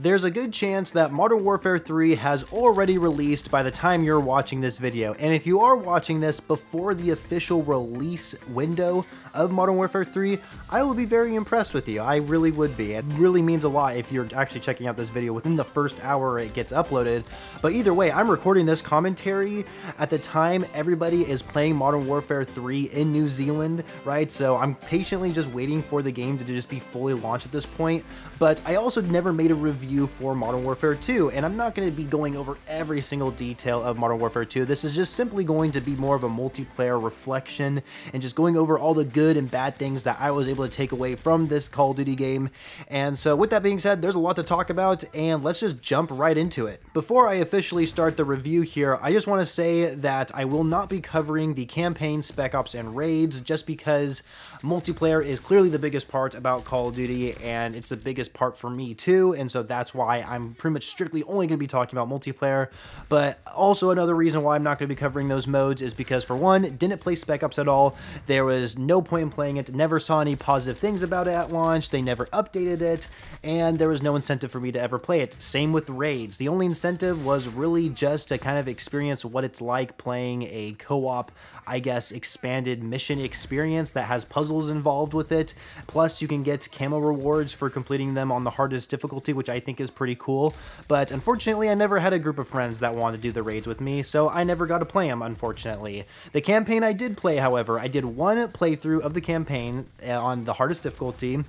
There's a good chance that Modern Warfare 3 has already released by the time you're watching this video, and if you are watching this before the official release window of Modern Warfare 3, I will be very impressed with you. I really would be. It really means a lot if you're actually checking out this video within the first hour it gets uploaded. But either way, I'm recording this commentary at the time everybody is playing Modern Warfare 3 in New Zealand, right? So I'm patiently just waiting for the game to just be fully launched at this point. But I also never made a review for Modern Warfare 2, and I'm not going to be going over every single detail of Modern Warfare 2. This is just simply going to be more of a multiplayer reflection and just going over all the good and bad things that I was able to take away from this Call of Duty game. And so with that being said, there's a lot to talk about, and let's just jump right into it. Before I officially start the review here, I just want to say that I will not be covering the campaign, Spec Ops, and raids, just because multiplayer is clearly the biggest part about Call of Duty, and it's the biggest part for me too, and so that's why I'm pretty much strictly only going to be talking about multiplayer. But also another reason why I'm not going to be covering those modes is because, for one, didn't play Spec Ops at all. There was no point in playing it, never saw any positive things about it at launch, they never updated it, and there was no incentive for me to ever play it. Same with raids. The only incentive was really just to kind of experience what it's like playing a co-op, I guess, expanded mission experience that has puzzles involved with it. Plus, you can get camo rewards for completing them on the hardest difficulty, which I think is pretty cool. But unfortunately, I never had a group of friends that wanted to do the raids with me, so I never got to play them, unfortunately. The campaign I did play, however, I did one playthrough of the campaign on the hardest difficulty,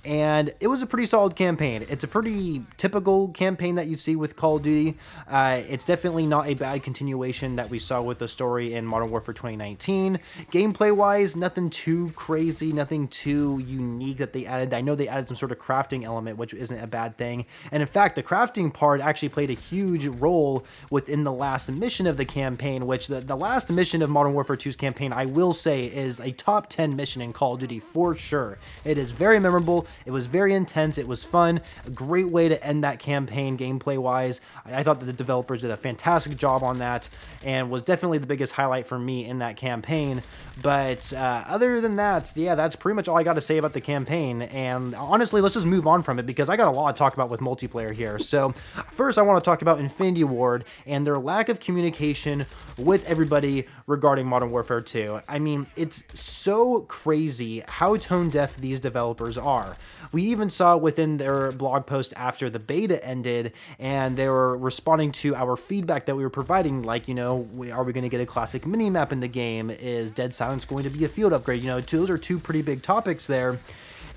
and it was a pretty solid campaign. It's a pretty typical campaign that you see with Call of Duty. It's definitely not a bad continuation that we saw with the story in Modern Warfare 2019. Gameplay-wise, nothing too crazy, nothing too unique that they added. I know they added some sort of crafting element, which isn't a bad thing. And in fact, the crafting part actually played a huge role within the last mission of the campaign, which the last mission of Modern Warfare 2's campaign, I will say, is a top 10 mission in Call of Duty for sure. It is very memorable. It was very intense. It was fun. A great way to end that campaign gameplay-wise. I thought that the developers did a fantastic job on that and was definitely the biggest highlight for me in that campaign. But other than that, yeah, that's pretty much all I got to say about the campaign. And honestly, let's just move on from it because I got a lot to talk about with multiplayer here. So first, I want to talk about Infinity Ward and their lack of communication with everybody regarding Modern Warfare 2. I mean, it's so crazy how tone-deaf these developers are. We even saw within their blog post after the beta ended, and they were responding to our feedback that we were providing, like, you know, are we going to get a classic minimap in the game? Is Dead Silence going to be a field upgrade? You know, those are two pretty big topics there.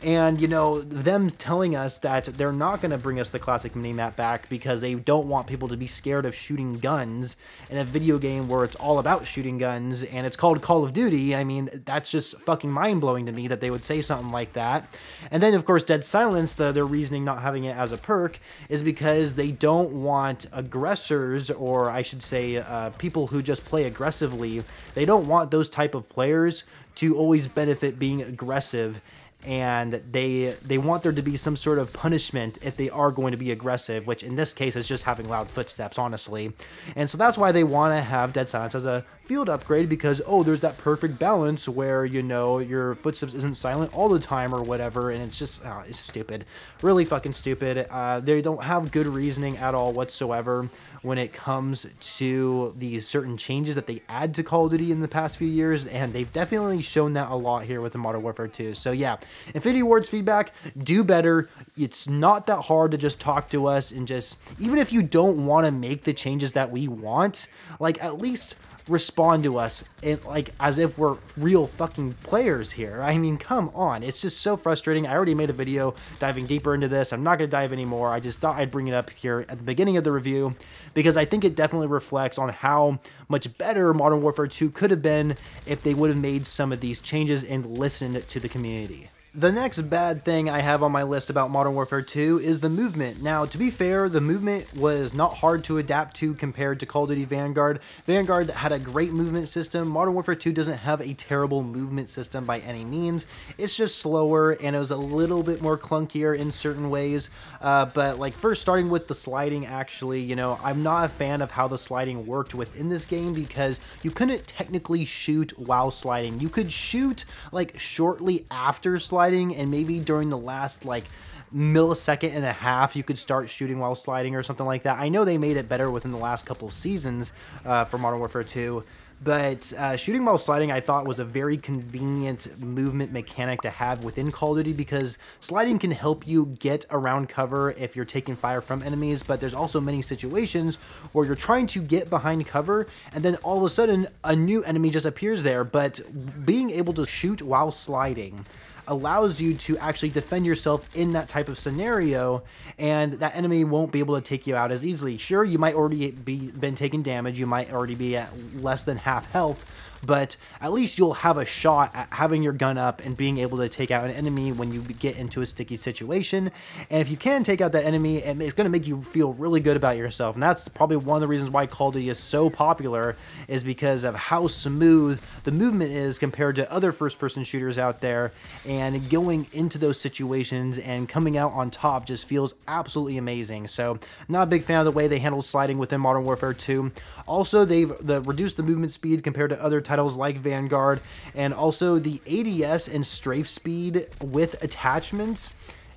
And, you know, them telling us that they're not going to bring us the classic minimap back because they don't want people to be scared of shooting guns in a video game where it's all about shooting guns and it's called Call of Duty. I mean, that's just fucking mind-blowing to me that they would say something like that. And then, of course, Dead Silence, their reasoning not having it as a perk is because they don't want aggressors, or I should say people who just play aggressively, they don't want those type of players to always benefit being aggressive, and they want there to be some sort of punishment if they are going to be aggressive, which in this case is just having loud footsteps, honestly. And so that's why they want to have Dead Silence as a field upgrade, because, oh, there's that perfect balance where, you know, your footsteps isn't silent all the time or whatever, and it's just, oh, it's stupid. Really fucking stupid. They don't have good reasoning at all whatsoever when it comes to these certain changes that they add to Call of Duty in the past few years, and they've definitely shown that a lot here with the Modern Warfare 2. So yeah, Infinity Ward's feedback, do better. It's not that hard to just talk to us and just, even if you don't want to make the changes that we want, like, at least respond to us and, like, as if we're real fucking players here. I mean, come on. It's just so frustrating. I already made a video diving deeper into this. I'm not going to dive anymore. I just thought I'd bring it up here at the beginning of the review because I think it definitely reflects on how much better Modern Warfare 2 could have been if they would have made some of these changes and listened to the community. The next bad thing I have on my list about Modern Warfare 2 is the movement. Now, to be fair, the movement was not hard to adapt to compared to Call of Duty Vanguard. Vanguard had a great movement system. Modern Warfare 2 doesn't have a terrible movement system by any means. It's just slower, and it was a little bit more clunkier in certain ways. But, like, first starting with the sliding, actually, you know, I'm not a fan of how the sliding worked within this game because you couldn't technically shoot while sliding. You could shoot, like, shortly after sliding, and maybe during the last, like, millisecond and a half, you could start shooting while sliding or something like that. I know they made it better within the last couple seasons for Modern Warfare 2, but shooting while sliding I thought was a very convenient movement mechanic to have within Call of Duty, because sliding can help you get around cover if you're taking fire from enemies, but there's also many situations where you're trying to get behind cover and then all of a sudden a new enemy just appears there. But being able to shoot while sliding allows you to actually defend yourself in that type of scenario, and that enemy won't be able to take you out as easily. Sure, you might already been taking damage, you might already be at less than half health, but at least you'll have a shot at having your gun up and being able to take out an enemy when you get into a sticky situation. And if you can take out that enemy, it's going to make you feel really good about yourself. And that's probably one of the reasons why Call of Duty is so popular, is because of how smooth the movement is compared to other first-person shooters out there. And going into those situations and coming out on top just feels absolutely amazing. So, not a big fan of the way they handle sliding within Modern Warfare 2. Also, they've reduced the movement speed compared to other titles like Vanguard, and also the ADS and strafe speed with attachments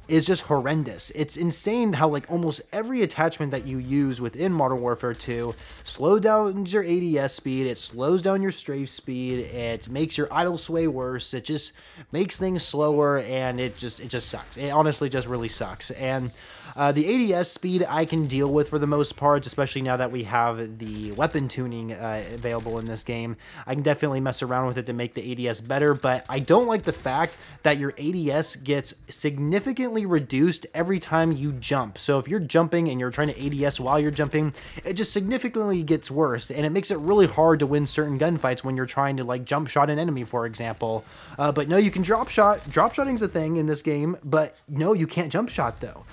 is just horrendous. It's insane how like almost every attachment that you use within Modern Warfare 2 slows down your ADS speed, it slows down your strafe speed, it makes your idle sway worse, it just makes things slower, and it just sucks. It honestly just really sucks. And the ADS speed I can deal with for the most part, especially now that we have the weapon tuning available in this game. I can definitely mess around with it to make the ADS better, but I don't like the fact that your ADS gets significantly reduced every time you jump. So if you're jumping and you're trying to ADS while you're jumping, it just significantly gets worse, and it makes it really hard to win certain gunfights when you're trying to like jump shot an enemy, for example. But no, you can drop shot. Drop shotting's a thing in this game, but no, you can't jump shot though.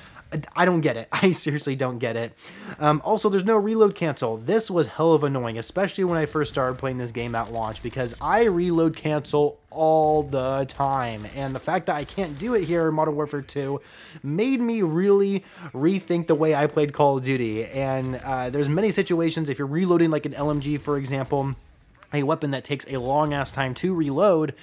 I don't get it. I seriously don't get it. Also, there's no reload cancel. This was hell of annoying, especially when I first started playing this game at launch, because I reload cancel all the time. And the fact that I can't do it here in Modern Warfare 2 made me really rethink the way I played Call of Duty. And there's many situations, if you're reloading like an LMG, for example, a weapon that takes a long ass time to reload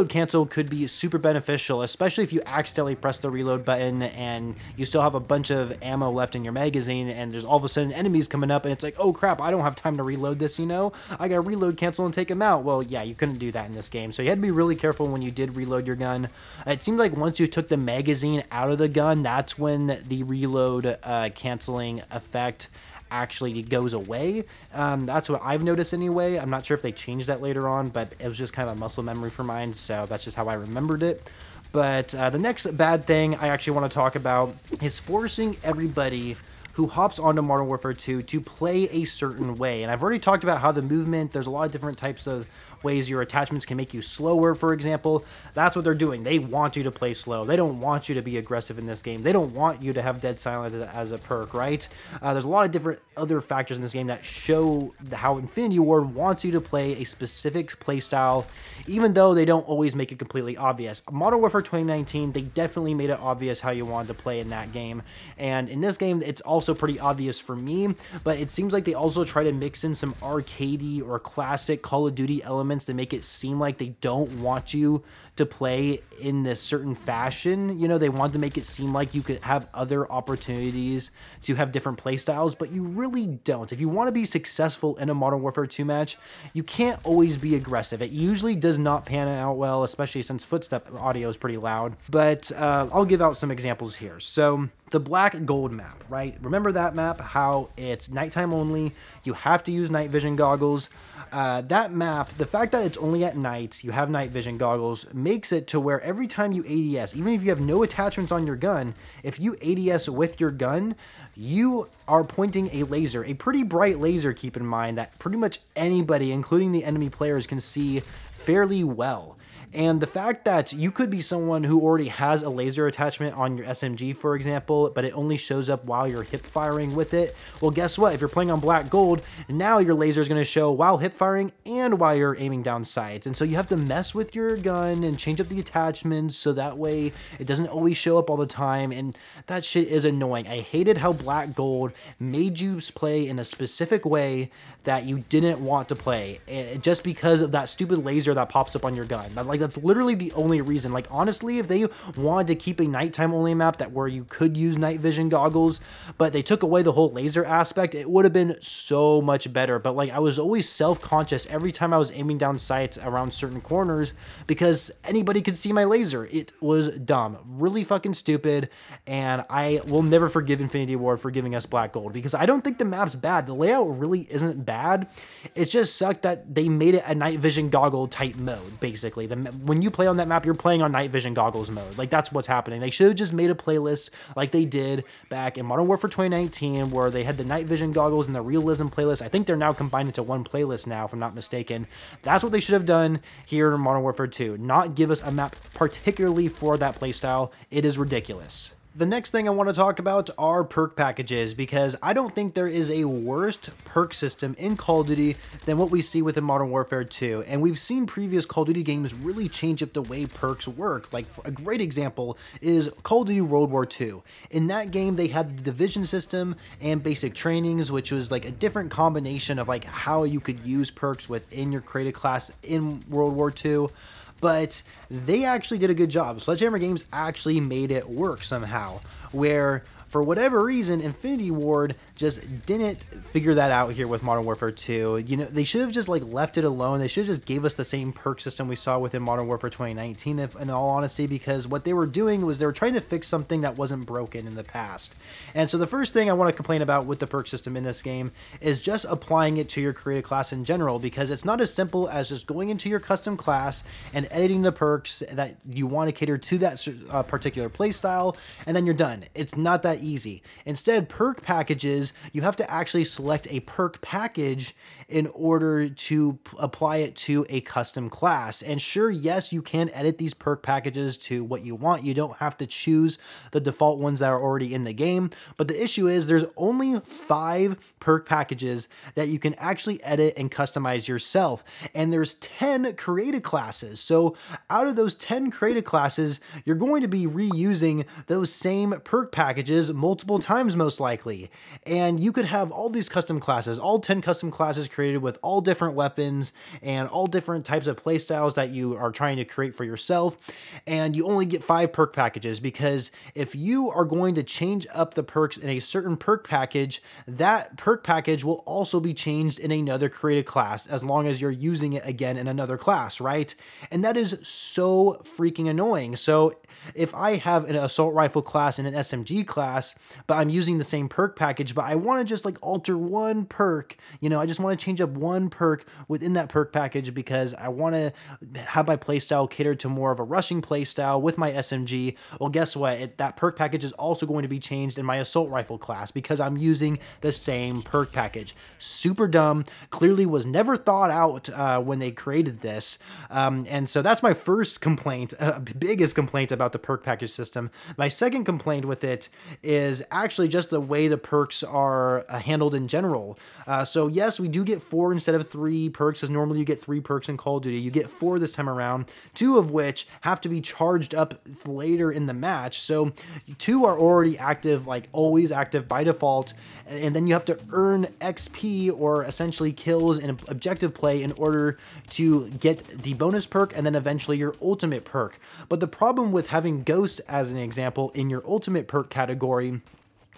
cancel could be super beneficial, especially if you accidentally press the reload button and you still have a bunch of ammo left in your magazine, and there's all of a sudden enemies coming up and it's like, oh crap, I don't have time to reload this, you know, I gotta reload cancel and take them out. Well, yeah, you couldn't do that in this game, so you had to be really careful when you did reload your gun. It seemed like once you took the magazine out of the gun, that's when the reload canceling effect actually goes away. That's what I've noticed anyway. I'm not sure if they changed that later on, but it was just kind of a muscle memory for mine, so that's just how I remembered it. But the next bad thing I actually want to talk about is forcing everybody who hops onto Modern Warfare 2 to play a certain way. And I've already talked about how the movement, there's a lot of different types of ways your attachments can make you slower, for example. That's what they're doing. They want you to play slow. They don't want you to be aggressive in this game. They don't want you to have dead silence as a perk, right? There's a lot of different other factors in this game that show how Infinity Ward wants you to play a specific playstyle, even though they don't always make it completely obvious. Modern Warfare 2019, they definitely made it obvious how you wanted to play in that game. And in this game, it's also pretty obvious for me, but it seems like they also try to mix in some arcadey or classic Call of Duty elements to make it seem like they don't want you to play in this certain fashion. You know, they want to make it seem like you could have other opportunities to have different play styles, but you really don't. If you want to be successful in a Modern Warfare 2 match, you can't always be aggressive. It usually does not pan out well, especially since footstep audio is pretty loud. But I'll give out some examples here. So the black gold map, right? Remember that map, how it's nighttime only, you have to use night vision goggles. That map, the fact that it's only at night, you have night vision goggles, makes it to where every time you ADS, even if you have no attachments on your gun, if you ADS with your gun, you are pointing a laser, a pretty bright laser, keep in mind, that pretty much anybody, including the enemy players, can see fairly well. And the fact that you could be someone who already has a laser attachment on your SMG, for example, but it only shows up while you're hip firing with it. Well, guess what? If you're playing on black gold, now your laser is going to show while hip firing and while you're aiming down sights. And so you have to mess with your gun and change up the attachments so that way it doesn't always show up all the time. And that shit is annoying. I hated how black gold made you play in a specific way that you didn't want to play, just because of that stupid laser that pops up on your gun. Like, Like, that's literally the only reason. Like, honestly, if they wanted to keep a nighttime only map that where you could use night vision goggles, but they took away the whole laser aspect, it would have been so much better. But like, I was always self-conscious every time I was aiming down sights around certain corners because anybody could see my laser. It was dumb, really fucking stupid, and I will never forgive Infinity Ward for giving us black gold because I don't think the map's bad. The layout really isn't bad. It just sucked that they made it a night vision goggle type mode. Basically, when you play on that map, you're playing on night vision goggles mode. Like, that's what's happening. They should have just made a playlist like they did back in Modern Warfare 2019, where they had the night vision goggles and the realism playlist. I think they're now combined into one playlist now, if I'm not mistaken. That's what they should have done here in Modern Warfare 2. Not give us a map particularly for that playstyle. It is ridiculous. The next thing I want to talk about are perk packages, because I don't think there is a worse perk system in Call of Duty than what we see within Modern Warfare 2. And we've seen previous Call of Duty games really change up the way perks work. Like, a great example is Call of Duty World War 2. In that game, they had the division system and basic trainings, which was like a different combination of like how you could use perks within your created class in World War 2. But they actually did a good job. Sledgehammer Games actually made it work somehow, where for whatever reason, Infinity Ward just didn't figure that out here with Modern Warfare 2. You know, they should have just like left it alone. They should have just gave us the same perk system we saw within Modern Warfare 2019, if in all honesty, because what they were doing was they were trying to fix something that wasn't broken in the past. And so the first thing I want to complain about with the perk system in this game is just applying it to your created class in general, because it's not as simple as just going into your custom class and editing the perks that you want to cater to that particular playstyle, and then you're done. It's not that easy. Instead, perk packages, you have to actually select a perk package in order to apply it to a custom class. And sure, yes, you can edit these perk packages to what you want. You don't have to choose the default ones that are already in the game. But the issue is there's only 5 perk packages that you can actually edit and customize yourself. And there's 10 created classes. So out of those 10 created classes, you're going to be reusing those same perk packages multiple times, most likely. And you could have all these custom classes, all 10 custom classes created with all different weapons and all different types of playstyles that you are trying to create for yourself. And you only get 5 perk packages, because if you are going to change up the perks in a certain perk package, that perk package will also be changed in another created class as long as you're using it again in another class, right? And that is so freaking annoying. So if I have an assault rifle class and an SMG class, but I'm using the same perk package, but I want to just like alter one perk, you know, I just want to change up one perk within that perk package because I want to have my playstyle catered to more of a rushing playstyle with my SMG. Well, guess what? That perk package is also going to be changed in my assault rifle class because I'm using the same perk package. Super dumb. Clearly was never thought out when they created this. And so that's my first complaint, biggest complaint about the perk package system. My second complaint with it is actually just the way the perks are handled in general. So yes, we do get 4 instead of 3 perks, as normally you get 3 perks in Call of Duty. You get 4 this time around, 2 of which have to be charged up later in the match. So 2 are already active, like always active by default, and then you have to earn XP or essentially kills in objective play in order to get the bonus perk and then eventually your ultimate perk. But the problem with having Ghost as an example in your ultimate perk category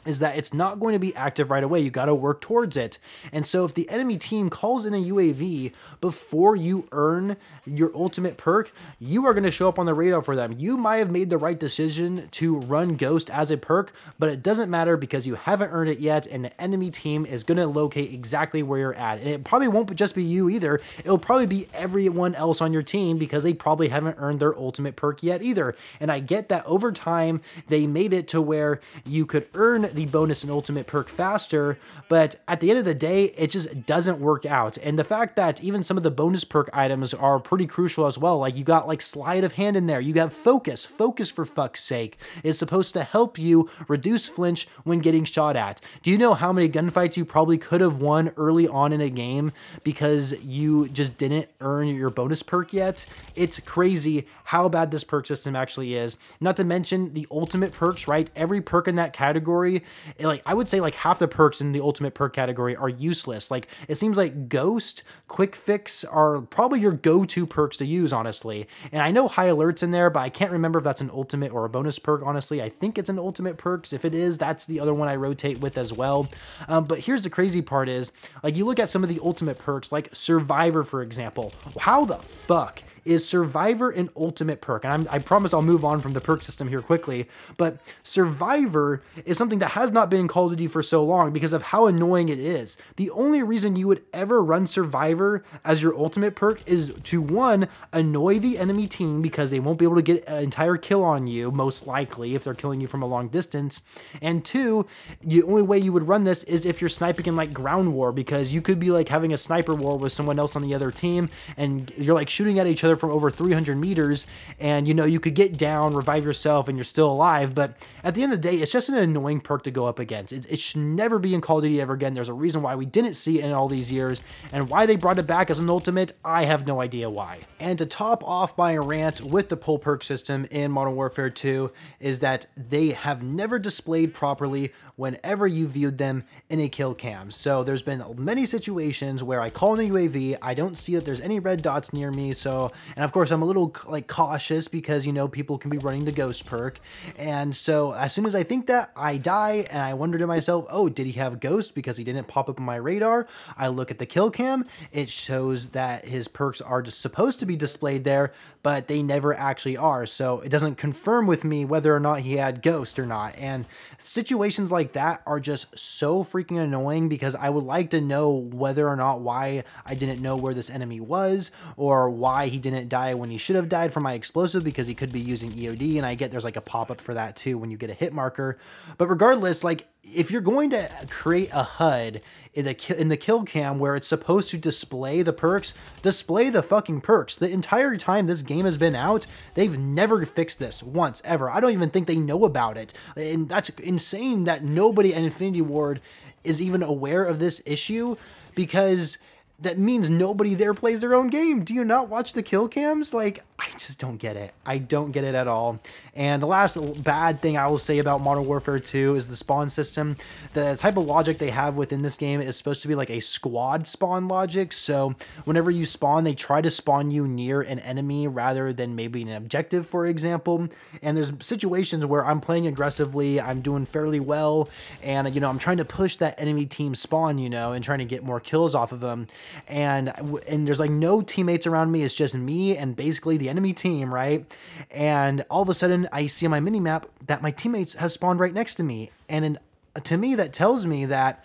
is that it's not going to be active right away. You got to work towards it. And so if the enemy team calls in a UAV before you earn your ultimate perk, you are going to show up on the radar for them. You might have made the right decision to run Ghost as a perk, but it doesn't matter because you haven't earned it yet, and the enemy team is going to locate exactly where you're at. And it probably won't just be you either. It'll probably be everyone else on your team because they probably haven't earned their ultimate perk yet either. And I get that over time, they made it to where you could earn the bonus and ultimate perk faster, but at the end of the day, it just doesn't work out. And the fact that even some of the bonus perk items are pretty crucial as well, like you got like sleight of hand in there, you got focus for fuck's sake, is supposed to help you reduce flinch when getting shot at. Do you know how many gunfights you probably could have won early on in a game because you just didn't earn your bonus perk yet? It's crazy how bad this perk system actually is. Not to mention the ultimate perks, right? Every perk in that category category, like I would say like half the perks in the ultimate perk category are useless. Like it seems like Ghost, Quick Fix are probably your go-to perks to use, honestly. And I know High Alert's in there, but I can't remember if that's an ultimate or a bonus perk, honestly. I think it's an ultimate perks. If it is, that's the other one I rotate with as well. But here's the crazy part is, like you look at some of the ultimate perks, like Survivor, for example. How the fuck is Survivor an ultimate perk? And I promise I'll move on from the perk system here quickly, but Survivor is something that has not been in Call of Duty for so long because of how annoying it is. The only reason you would ever run Survivor as your ultimate perk is to, one, annoy the enemy team because they won't be able to get an entire kill on you, most likely, if they're killing you from a long distance, and two, the only way you would run this is if you're sniping in like ground war, because you could be like having a sniper war with someone else on the other team, and you're like shooting at each other from over 300 meters, and you know you could get down, revive yourself, and you're still alive. But at the end of the day, it's just an annoying perk to go up against. It should never be in Call of Duty ever again. There's a reason why we didn't see it in all these years, and why they brought it back as an ultimate, I have no idea why. And to top off my rant with the pull perk system in Modern Warfare 2 is that they have never displayed properly whenever you viewed them in a kill cam. So there's been many situations where I call in a UAV, I don't see that there's any red dots near me, so, and of course I'm a little like cautious because, you know, people can be running the ghost perk, and so as soon as I think that, I die, and I wonder to myself, oh, did he have ghost because he didn't pop up on my radar? I look at the kill cam, it shows that his perks are just supposed to be displayed there, but they never actually are, so it doesn't confirm with me whether or not he had ghost or not. And situations like that are just so freaking annoying because I would like to know whether or not why I didn't know where this enemy was, or why he didn't die when he should have died from my explosive because he could be using EOD, and I get there's like a pop-up for that too when you get a hit marker. But regardless, like if you're going to create a HUD in the kill cam where it's supposed to display the perks, display the fucking perks. The entire time this game has been out, they've never fixed this once, ever. I don't even think they know about it. And that's insane that nobody at Infinity Ward is even aware of this issue, because that means nobody there plays their own game. Do you not watch the kill cams? Like, I just don't get it. I don't get it at all. And the last bad thing I will say about Modern Warfare 2 is the spawn system. The type of logic they have within this game is supposed to be like a squad spawn logic. So whenever you spawn, they try to spawn you near an enemy rather than maybe an objective, for example. And there's situations where I'm playing aggressively, I'm doing fairly well, and, you know, I'm trying to push that enemy team spawn, you know, and trying to get more kills off of them. And there's like no teammates around me. It's just me and basically the enemy team, right? And all of a sudden I see on my mini-map that my teammates have spawned right next to me. And to me, that tells me that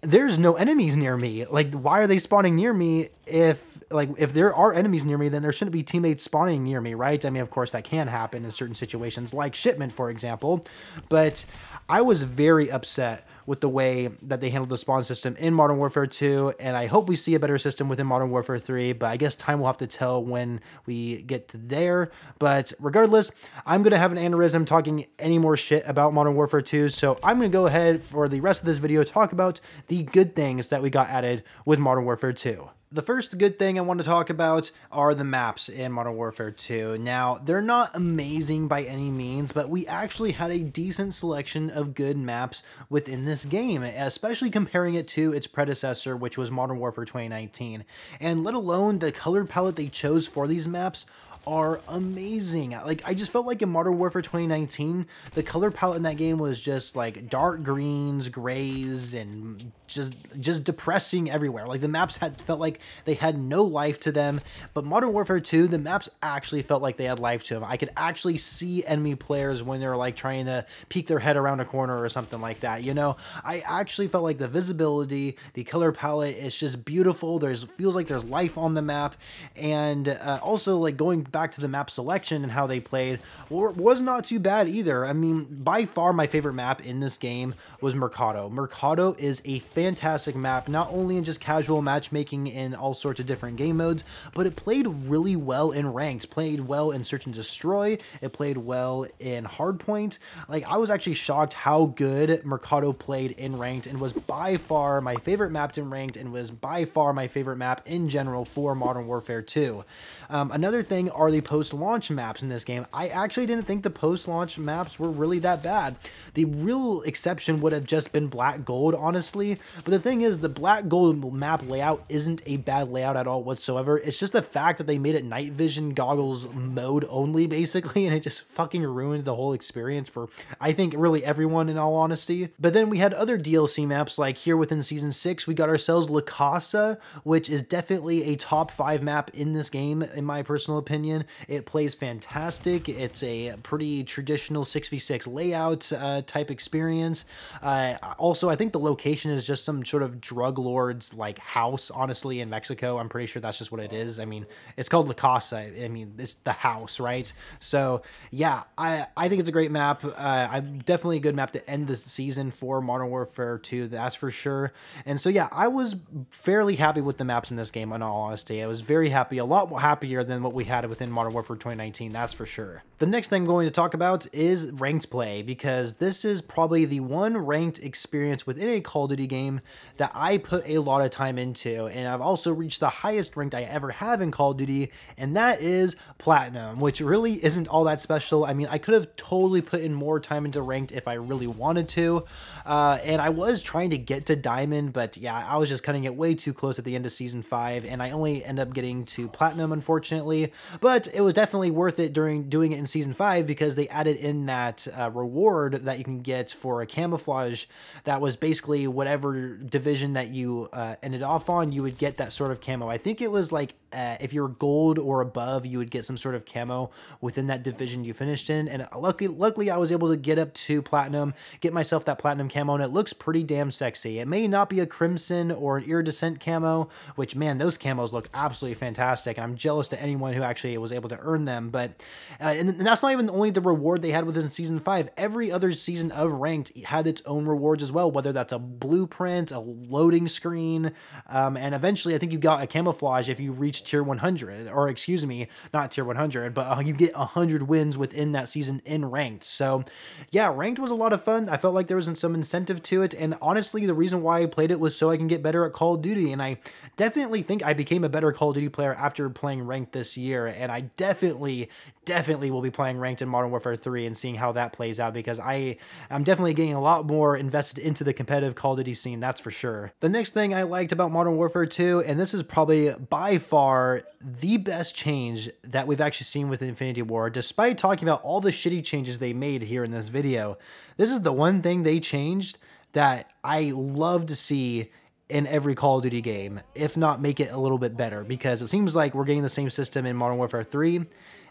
there's no enemies near me. Like, why are they spawning near me? If there are enemies near me, then there shouldn't be teammates spawning near me, right? I mean, of course that can happen in certain situations, like shipment, for example. But I was very upset with the way that they handled the spawn system in Modern Warfare 2, and I hope we see a better system within Modern Warfare 3, but I guess time will have to tell when we get to there. But regardless, I'm going to have an aneurysm talking any more shit about Modern Warfare 2, so I'm going to go ahead for the rest of this video talk about the good things that we got added with Modern Warfare 2. The first good thing I want to talk about are the maps in Modern Warfare 2. Now, they're not amazing by any means, but we actually had a decent selection of good maps within this game, especially comparing it to its predecessor, which was Modern Warfare 2019. And let alone the color palette they chose for these maps are amazing. Like, I just felt like in Modern Warfare 2019, the color palette in that game was just like dark greens, grays, and just depressing everywhere. Like, the maps felt like they had no life to them. But Modern Warfare 2, the maps actually felt like they had life to them. I could actually see enemy players when they're like trying to peek their head around a corner or something like that, you know? I actually felt like the visibility, the color palette, it's just beautiful. Feels like there's life on the map. And also, like, going back to the map selection and how they played was not too bad either. I mean, by far my favorite map in this game was Mercado. Mercado is a fantastic map, not only in just casual matchmaking in all sorts of different game modes, but it played really well in ranked, played well in search and destroy, it played well in hardpoint. Like, I was actually shocked how good Mercado played in ranked, and was by far my favorite map in ranked, and was by far my favorite map in general for Modern Warfare 2. Another thing are the post-launch maps in this game. I actually didn't think the post-launch maps were really that bad. The real exception would have just been black gold, honestly. But the thing is, the black gold map layout isn't a bad layout at all whatsoever. It's just the fact that they made it night vision goggles mode only, basically, and it just fucking ruined the whole experience for, I think, really everyone, in all honesty. But then we had other DLC maps, like here within Season 6, we got ourselves La Casa, which is definitely a top 5 map in this game, in my personal opinion. It plays fantastic. It's a pretty traditional 6v6 layout type experience. Also, I think the location is just some sort of drug lord's like house, honestly, in Mexico. I'm pretty sure that's just what it is. I mean, it's called La Casa. I mean, it's the house, right? So yeah, I think it's a great map. Definitely a good map to end this season for Modern Warfare 2, that's for sure. And so yeah, I was fairly happy with the maps in this game, in all honesty. I was very happy, a lot more happier than what we had within Modern Warfare 2019, that's for sure. The next thing I'm going to talk about is ranked play, because this is probably the one ranked experience within a Call of Duty game that I put a lot of time into, and I've also reached the highest ranked I ever have in Call of Duty, and that is Platinum, which really isn't all that special. I mean, I could have totally put in more time into ranked if I really wanted to, and I was trying to get to Diamond, but yeah, I was just cutting it way too close at the end of Season 5, and I only end up getting to Platinum, unfortunately, but it was definitely worth it during doing it in Season 5, because they added in that reward that you can get for a camouflage that was basically whatever division that you ended off on, you would get that sort of camo. I think it was like if you're gold or above, you would get some sort of camo within that division you finished in, and luckily I was able to get up to Platinum, get myself that Platinum camo, and it looks pretty damn sexy. It may not be a Crimson or an Iridescent camo, which, man, those camos look absolutely fantastic, and I'm jealous to anyone who actually was able to earn them, but and that's not even only the reward they had within Season 5. Every other season of Ranked had its own rewards as well, whether that's a blueprint, a loading screen, and eventually I think you got a camouflage if you reached Tier 100, or excuse me, not Tier 100, but you get 100 wins within that season in Ranked. So yeah, Ranked was a lot of fun. I felt like there was some incentive to it, and honestly, the reason why I played it was so I can get better at Call of Duty, and I definitely think I became a better Call of Duty player after playing Ranked this year, and I definitely will be playing Ranked in Modern Warfare 3 and seeing how that plays out, because I'm definitely getting a lot more invested into the competitive Call of Duty scene, that's for sure. The next thing I liked about Modern Warfare 2, and this is probably by far the best change that we've actually seen with Infinity War, despite talking about all the shitty changes they made here in this video, this is the one thing they changed that I love to see in every Call of Duty game, if not make it a little bit better, because it seems like we're getting the same system in Modern Warfare 3,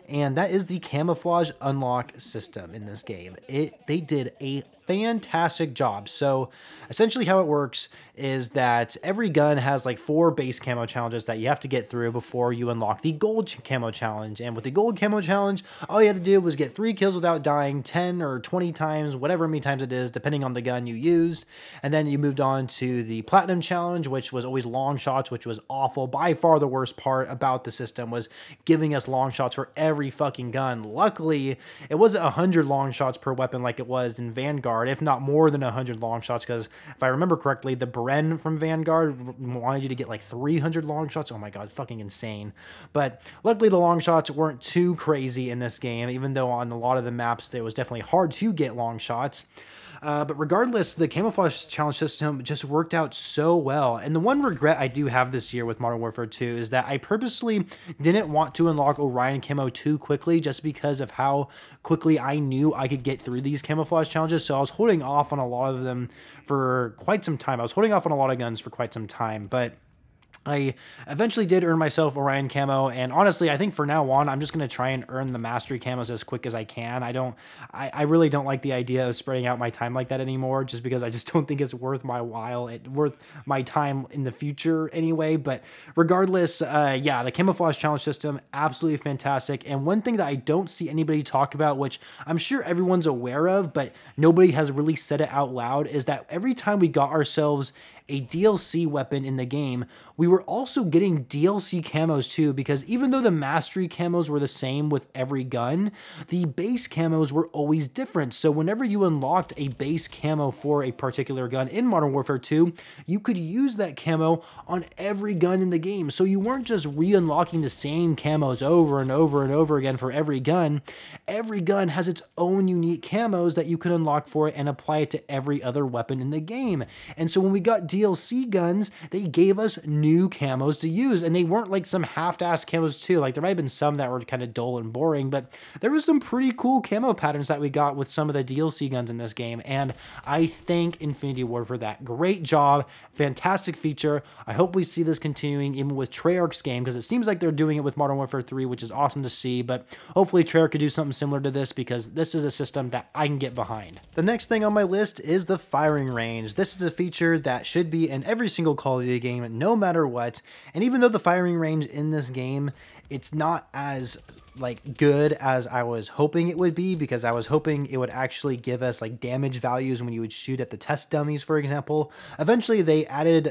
and that is the camouflage unlock system in this game. They did a fantastic job. So essentially how it works is that every gun has like 4 base camo challenges that you have to get through before you unlock the gold camo challenge. And with the gold camo challenge, all you had to do was get 3 kills without dying 10 or 20 times, whatever many times it is, depending on the gun you used. And then you moved on to the platinum challenge, which was always long shots, which was awful. By far the worst part about the system was giving us long shots for every fucking gun. Luckily, it wasn't 100 long shots per weapon like it was in Vanguard, if not more than 100 long shots, because if I remember correctly, the Bren from Vanguard wanted you to get like 300 long shots. Oh my god, fucking insane. But luckily the long shots weren't too crazy in this game, even though on a lot of the maps it was definitely hard to get long shots. But regardless, the camouflage challenge system just worked out so well. And the one regret I do have this year with Modern Warfare 2 is that I purposely didn't want to unlock Orion Camo too quickly, just because of how quickly I knew I could get through these camouflage challenges. So I was holding off on a lot of them for quite some time. I was holding off on a lot of guns for quite some time, but I eventually did earn myself Orion Camo, and honestly, I think for now on, I'm just going to try and earn the Mastery Camos as quick as I can. I really don't like the idea of spreading out my time like that anymore, just because I just don't think it's worth my while, worth my time in the future anyway. But regardless, yeah, the Camouflage Challenge system, absolutely fantastic. And one thing that I don't see anybody talk about, which I'm sure everyone's aware of, but nobody has really said it out loud, is that every time we got ourselves a DLC weapon in the game, we were also getting DLC camos too, because even though the mastery camos were the same with every gun, the base camos were always different. So whenever you unlocked a base camo for a particular gun in Modern Warfare 2, you could use that camo on every gun in the game. So you weren't just re-unlocking the same camos over and over and over again for every gun. Every gun has its own unique camos that you can unlock for it and apply it to every other weapon in the game. And so when we got DLC guns, they gave us new camos to use, and they weren't like some half-assed camos too. Like there might have been some that were kind of dull and boring, but there was some pretty cool camo patterns that we got with some of the DLC guns in this game, and I thank Infinity Ward for that. Great job, fantastic feature. I hope we see this continuing even with Treyarch's game, because it seems like they're doing it with Modern Warfare 3, which is awesome to see, but hopefully Treyarch could do something similar to this, because this is a system that I can get behind. The next thing on my list is the firing range. This is a feature that should be in every single Call of Duty game, no matter what, and even though the firing range in this game, it's not as like good as I was hoping it would be, because I was hoping it would actually give us like damage values when you would shoot at the test dummies, for example. Eventually they added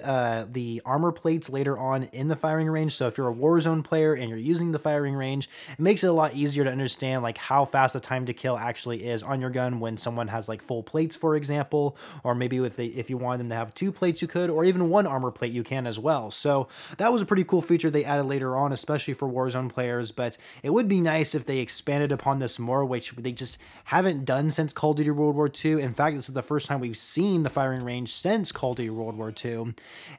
the armor plates later on in the firing range, so if you're a Warzone player and you're using the firing range, it makes it a lot easier to understand like how fast the time to kill actually is on your gun when someone has like full plates, for example, or maybe if you wanted them to have 2 plates you could, or even 1 armor plate you can as well. So that was a pretty cool feature they added later on, especially for Warzone players, but it would be nice if they expanded upon this more, which they just haven't done since Call of Duty World War II. In fact, this is the first time we've seen the firing range since Call of Duty World War II.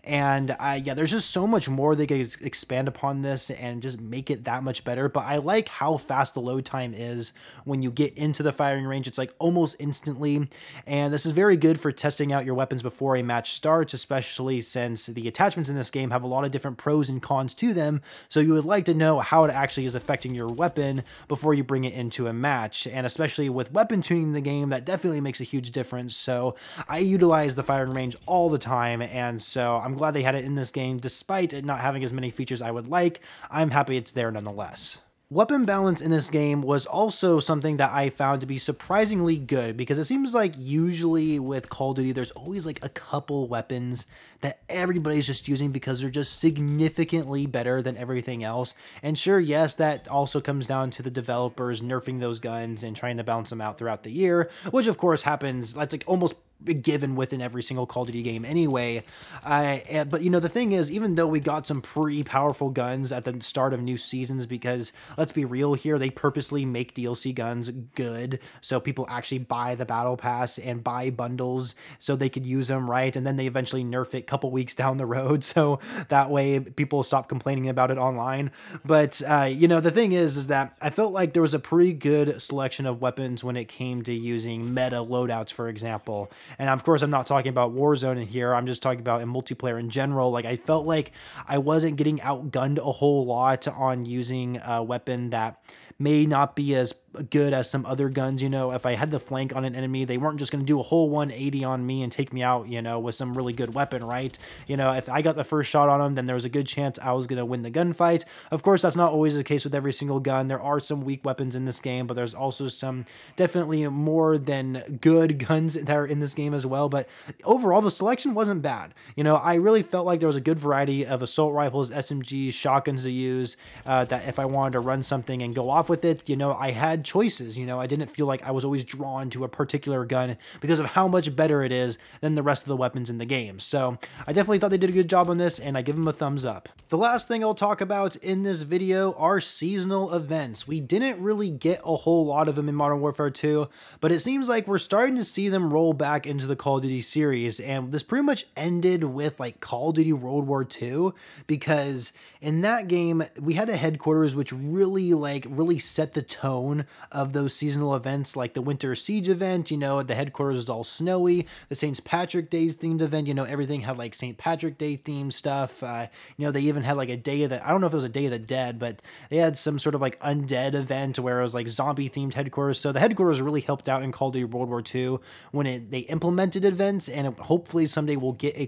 And yeah, there's just so much more they could expand upon this and just make it that much better. But I like how fast the load time is when you get into the firing range. It's like almost instantly. And this is very good for testing out your weapons before a match starts, especially since the attachments in this game have a lot of different pros and cons to them. So you would like to know how it actually is affecting your weapon before you bring it into a match. And especially with weapon tuning in the game, that definitely makes a huge difference. So I utilize the firing range all the time, and so I'm glad they had it in this game. Despite it not having as many features I would like, I'm happy it's there nonetheless. Weapon balance in this game was also something that I found to be surprisingly good, because it seems like usually with Call of Duty there's always like a couple weapons that everybody's just using because they're just significantly better than everything else. And sure, yes, that also comes down to the developers nerfing those guns and trying to balance them out throughout the year, which of course happens. That's like almost given within every single Call of Duty game anyway. But you know, the thing is, even though we got some pretty powerful guns at the start of new seasons, because let's be real here, they purposely make DLC guns good so people actually buy the battle pass and buy bundles so they could use them, right? And then they eventually nerf it a couple weeks down the road, so that way people stop complaining about it online. But you know, the thing is that I felt like there was a pretty good selection of weapons when it came to using meta loadouts, for example. And of course, I'm not talking about Warzone in here. I'm just talking about in multiplayer in general. Like, I felt like I wasn't getting outgunned a whole lot on using a weapon that may not be as good as some other guns. You know, if I had the flank on an enemy, they weren't just going to do a whole 180 on me and take me out, you know, with some really good weapon, right? You know, if I got the first shot on them, then there was a good chance I was going to win the gunfight. Of course, that's not always the case with every single gun. There are some weak weapons in this game, but there's also some definitely more than good guns that are in this game as well. But overall, the selection wasn't bad. You know, I really felt like there was a good variety of assault rifles, SMGs, shotguns to use, that if I wanted to run something and go off with it, you know, I had choices. You know, I didn't feel like I was always drawn to a particular gun because of how much better it is than the rest of the weapons in the game. So I definitely thought they did a good job on this, and I give them a thumbs up. The last thing I'll talk about in this video are seasonal events. We didn't really get a whole lot of them in Modern Warfare 2, but it seems like we're starting to see them roll back into the Call of Duty series, and this pretty much ended with like Call of Duty World War 2, because in that game we had a headquarters which really set the tone of those seasonal events, like the Winter Siege event. You know, the headquarters was all snowy. The St. Patrick Day's themed event, you know, everything had like St. Patrick Day themed stuff. You know, they even had like a Day of the, I don't know if it was a Day of the Dead, but they had some sort of like undead event where it was like zombie themed headquarters. So the headquarters really helped out in Call of Duty World War II when they implemented events, and hopefully someday we'll get a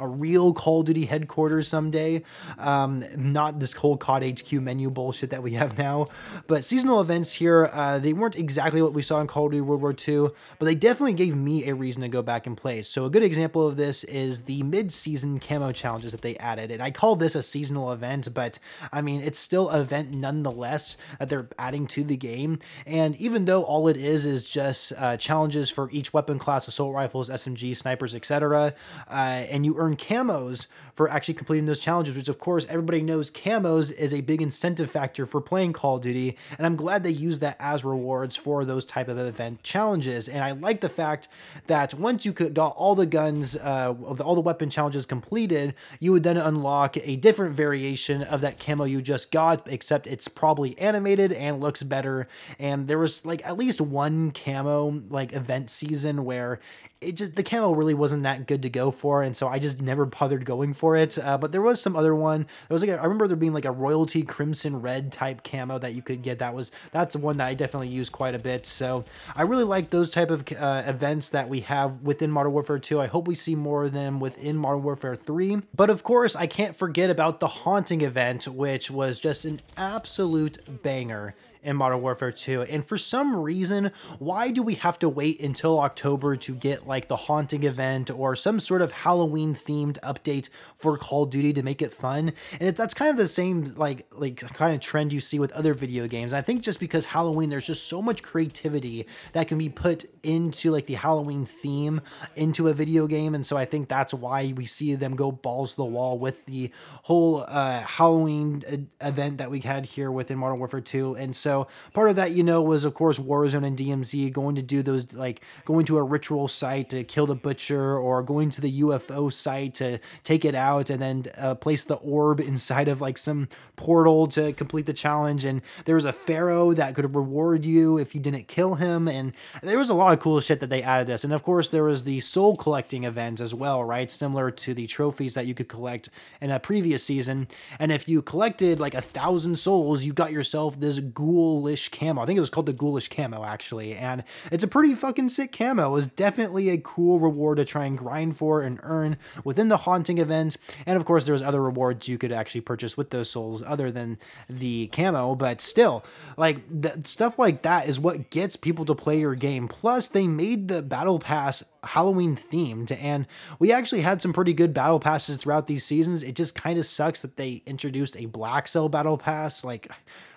real Call of Duty headquarters someday. Not this whole COD HQ menu bullshit that we have now. But seasonal events here, they weren't exactly what we saw in Call of Duty World War II, but they definitely gave me a reason to go back and play. So a good example of this is the mid-season camo challenges that they added. And I call this a seasonal event, but I mean, it's still an event nonetheless that they're adding to the game. And even though all it is just challenges for each weapon class, assault rifles, SMG, snipers, etc., and you earn camos for actually completing those challenges, which of course everybody knows camos is a big incentive factor for playing Call of Duty, and I'm glad they use that as rewards for those type of event challenges. And I like the fact that once you got all the guns, all the weapon challenges completed, you would then unlock a different variation of that camo you just got, except it's probably animated and looks better. And there was like at least one camo like event season where the camo really wasn't that good to go for, and so I just never bothered going for it. But there was some other one. There was like I remember there being like a royalty crimson red type camo that you could get. That's one that I definitely used quite a bit. So I really like those type of events that we have within Modern Warfare 2. I hope we see more of them within Modern Warfare 3. But of course, I can't forget about the haunting event, which was just an absolute banger in Modern Warfare 2. And for some reason, why do we have to wait until October to get like the haunting event or some sort of Halloween themed update for Call of Duty to make it fun? And that's kind of the same like kind of trend you see with other video games. I think just because Halloween, there's just so much creativity that can be put into like the Halloween theme into a video game, and so I think that's why we see them go balls to the wall with the whole Halloween event that we had here within Modern Warfare 2. And so part of that, you know, was of course Warzone and DMZ going to do those, like going to a ritual site to kill the butcher, or going to the UFO site to take it out and then place the orb inside of like some portal to complete the challenge. And there was a pharaoh that could reward you if you didn't kill him, and there was a lot of cool shit that they added this. And of course there was the soul collecting event as well, right? Similar to the trophies that you could collect in a previous season. And if you collected like 1,000 souls, you got yourself this ghoulish camo. I think it was called the ghoulish camo actually, and it's a pretty fucking sick camo. It was definitely a cool reward to try and grind for and earn within the haunting event. And of course there was other rewards you could actually purchase with those souls other than the camo, but still, like stuff like that is what gets people to play your game. Plus they made the battle pass Halloween themed, and we actually had some pretty good battle passes throughout these seasons. It just kind of sucks that they introduced a black cell battle pass. Like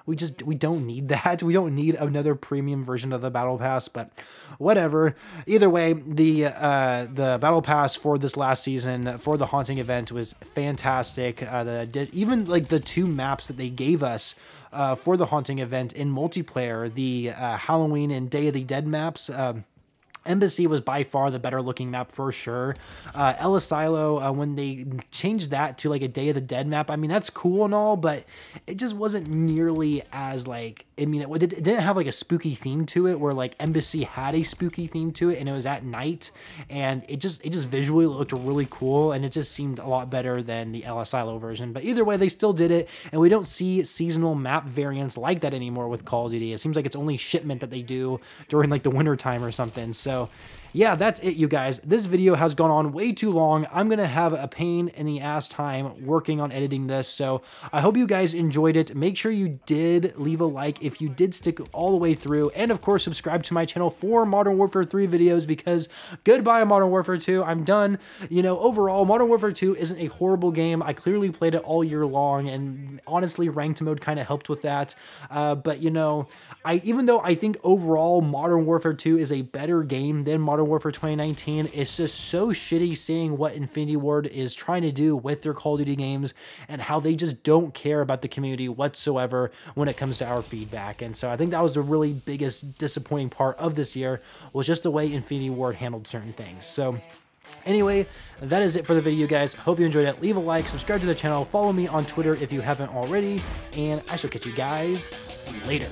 we don't need that. We don't need another premium version of the battle pass, but whatever. Either way, the battle pass for this last season for the haunting event was fantastic. Even like the two maps that they gave us for the haunting event in multiplayer, the Halloween and Day of the Dead maps, Embassy was by far the better looking map for sure. El Asilo, when they changed that to like a Day of the Dead map, I mean, that's cool and all, but it just wasn't nearly as like, I mean, it didn't have like a spooky theme to it, where like Embassy had a spooky theme to it, and it was at night, and it just visually looked really cool, and it just seemed a lot better than the El Asilo version. But either way, they still did it, and we don't see seasonal map variants like that anymore with Call of Duty. It seems like it's only shipment that they do during like the winter time or something. So yeah, that's it, you guys. This video has gone on way too long. I'm going to have a pain in the ass time working on editing this, so I hope you guys enjoyed it. Make sure you did leave a like if you did stick all the way through, and of course subscribe to my channel for Modern Warfare 3 videos, because goodbye Modern Warfare 2. I'm done. You know, overall, Modern Warfare 2 isn't a horrible game. I clearly played it all year long, and honestly, ranked mode kind of helped with that. But you know, even though I think overall Modern Warfare 2 is a better game than Modern Warfare 2019, it's just so shitty seeing what Infinity Ward is trying to do with their Call of Duty games, and how they just don't care about the community whatsoever when it comes to our feedback. And so I think that was the really biggest disappointing part of this year, was just the way Infinity Ward handled certain things. So anyway, that is it for the video, guys. Hope you enjoyed it. Leave a like, subscribe to the channel, follow me on Twitter if you haven't already, and I shall catch you guys later.